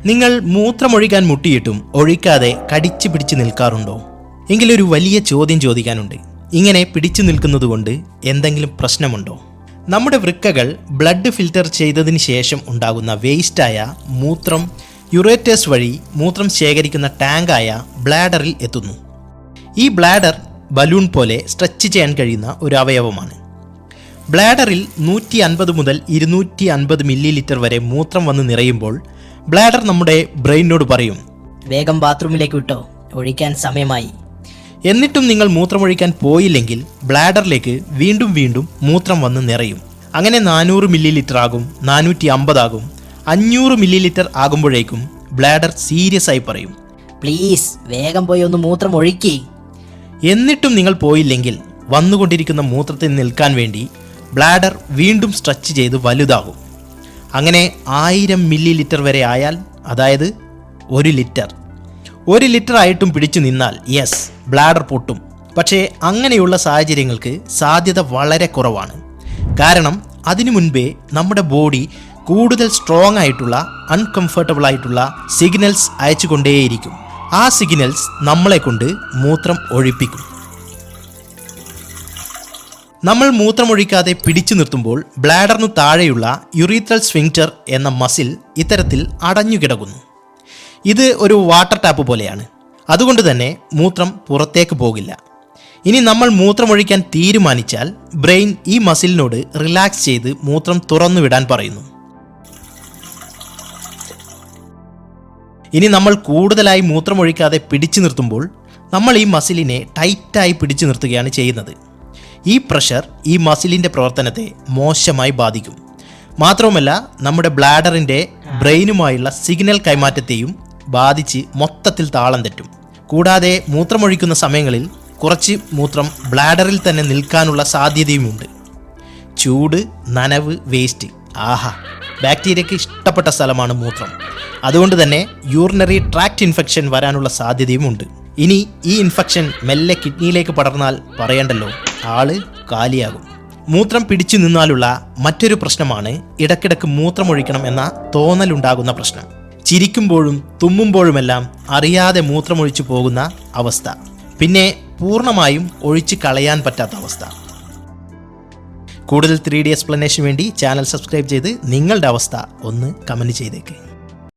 നിങ്ങൾ മൂത്രമൊഴിക്കാൻ മുട്ടിയിട്ടും ഒഴിക്കാതെ കടിച്ചു പിടിച്ച് നിൽക്കാറുണ്ടോ? എങ്കിലൊരു വലിയ ചോദ്യം ചോദിക്കാനുണ്ട്. ഇങ്ങനെ പിടിച്ചു നിൽക്കുന്നതുകൊണ്ട് എന്തെങ്കിലും പ്രശ്നമുണ്ടോ? നമ്മുടെ വൃക്കകൾ ബ്ലഡ് ഫിൽറ്റർ ചെയ്തതിന് ശേഷം ഉണ്ടാകുന്ന വേസ്റ്റായ മൂത്രം യുറേറ്റേഴ്സ് വഴി മൂത്രം ശേഖരിക്കുന്ന ടാങ്കായ ബ്ലാഡറിൽ എത്തുന്നു. ഈ ബ്ലാഡർ ബലൂൺ പോലെ സ്ട്രെച്ച് ചെയ്യാൻ കഴിയുന്ന ഒരു അവയവമാണ്. ബ്ലാഡറിൽ 150 മുതൽ 250 മില്ലി ലിറ്റർ വരെ മൂത്രം വന്ന് നിറയുമ്പോൾ ബ്ലാഡർ നമ്മുടെ ബ്രെയിനോട് പറയും, വേഗം ബാത്റൂമിലേക്ക് വിട്ടോ, ഒഴിക്കാൻ സമയമായി. എന്നിട്ടും നിങ്ങൾ മൂത്രമൊഴിക്കാൻ പോയില്ലെങ്കിൽ ബ്ലാഡറിലേക്ക് വീണ്ടും വീണ്ടും മൂത്രം വന്ന് നിറയും. അങ്ങനെ 400 മില്ലി ലിറ്റർ ആകും, 450 ആകും, 500 മില്ലി ലിറ്റർ ആകുമ്പോഴേക്കും ബ്ലാഡർ സീരിയസ് ആയി പറയും, പ്ലീസ് വേഗം പോയി ഒന്ന് മൂത്രം ഒഴിക്കേ. എന്നിട്ടും നിങ്ങൾ പോയില്ലെങ്കിൽ വന്നുകൊണ്ടിരിക്കുന്ന മൂത്രത്തിൽ നിൽക്കാൻ വേണ്ടി ബ്ലാഡർ വീണ്ടും സ്ട്രെച്ച് ചെയ്ത് വലുതാകും. അങ്ങനെ 1000 മില്ലി ലിറ്റർ വരെ ആയാൽ, അതായത് 1 ലിറ്റർ ആയിട്ടും പിടിച്ചു നിന്നാൽ യെസ്, ബ്ലാഡർ പൊട്ടും. പക്ഷേ അങ്ങനെയുള്ള സാഹചര്യങ്ങൾക്ക് സാധ്യത വളരെ കുറവാണ്. കാരണം അതിനു മുൻപേ നമ്മുടെ ബോഡി കൂടുതൽ സ്ട്രോങ് ആയിട്ടുള്ള അൺകംഫർട്ടബിൾ ആയിട്ടുള്ള സിഗ്നൽസ് അയച്ചുകൊണ്ടേയിരിക്കും. ആ സിഗ്നൽസ് നമ്മളെ കൊണ്ട് മൂത്രം ഒഴിപ്പിക്കും. നമ്മൾ മൂത്രമൊഴിക്കാതെ പിടിച്ചു നിർത്തുമ്പോൾ ബ്ലാഡറിനു താഴെയുള്ള യുറീത്രൽ സ്ഫിങ്ക്റ്റർ എന്ന മസിൽ ഇത്തരത്തിൽ അടഞ്ഞുകിടക്കുന്നു. ഇത് ഒരു വാട്ടർ ടാപ്പ് പോലെയാണ്. അതുകൊണ്ട് തന്നെ മൂത്രം പുറത്തേക്ക് പോകില്ല. ഇനി നമ്മൾ മൂത്രമൊഴിക്കാൻ തീരുമാനിച്ചാൽ ബ്രെയിൻ ഈ മസിലിനോട് റിലാക്സ് ചെയ്ത് മൂത്രം തുറന്നു വിടാൻ പറയുന്നു. ഇനി നമ്മൾ കൂടുതലായി മൂത്രമൊഴിക്കാതെ പിടിച്ചു നിർത്തുമ്പോൾ നമ്മൾ ഈ മസിലിനെ ടൈറ്റായി പിടിച്ചു നിർത്തുകയാണ് ചെയ്യുന്നത്. ഈ പ്രഷർ ഈ മസിലിൻ്റെ പ്രവർത്തനത്തെ മോശമായി ബാധിക്കും. മാത്രവുമല്ല നമ്മുടെ ബ്ലാഡറിൻ്റെ ബ്രെയിനുമായുള്ള സിഗ്നൽ കൈമാറ്റത്തെയും ബാധിച്ച് മൊത്തത്തിൽ താളം തെറ്റും. കൂടാതെ മൂത്രമൊഴിക്കുന്ന സമയങ്ങളിൽ കുറച്ച് മൂത്രം ബ്ലാഡറിൽ തന്നെ നിൽക്കാനുള്ള സാധ്യതയുമുണ്ട്. ചൂട്, നനവ്, വേസ്റ്റ്, ആഹാ, ബാക്ടീരിയയ്ക്ക് ഇഷ്ടപ്പെട്ട സ്ഥലമാണ് മൂത്രം. അതുകൊണ്ട് തന്നെ യൂറിനറി ട്രാക്ട് ഇൻഫെക്ഷൻ വരാനുള്ള സാധ്യതയുമുണ്ട്. ഇനി ഈ ഇൻഫെക്ഷൻ മെല്ലെ കിഡ്നിയിലേക്ക് പടർന്നാൽ പറയണ്ടല്ലോ, ആള് കാലിയാകും. മൂത്രം പിടിച്ചു നിന്നാലുള്ള മറ്റൊരു പ്രശ്നമാണ് ഇടയ്ക്കിടയ്ക്ക് മൂത്രമൊഴിക്കണം എന്ന തോന്നലുണ്ടാകുന്ന പ്രശ്നം. ചിരിക്കുമ്പോഴും തുമ്മുമ്പോഴുമെല്ലാം അറിയാതെ മൂത്രമൊഴിച്ചു പോകുന്ന അവസ്ഥ. പിന്നെ പൂർണ്ണമായും ഒഴിച്ചു കളയാൻ പറ്റാത്ത അവസ്ഥ. കൂടുതൽ 3D എക്സ്പ്ലനേഷന് വേണ്ടി ചാനൽ സബ്സ്ക്രൈബ് ചെയ്ത് നിങ്ങളുടെ അവസ്ഥ ഒന്ന് കമൻറ്റ് ചെയ്തേക്ക്.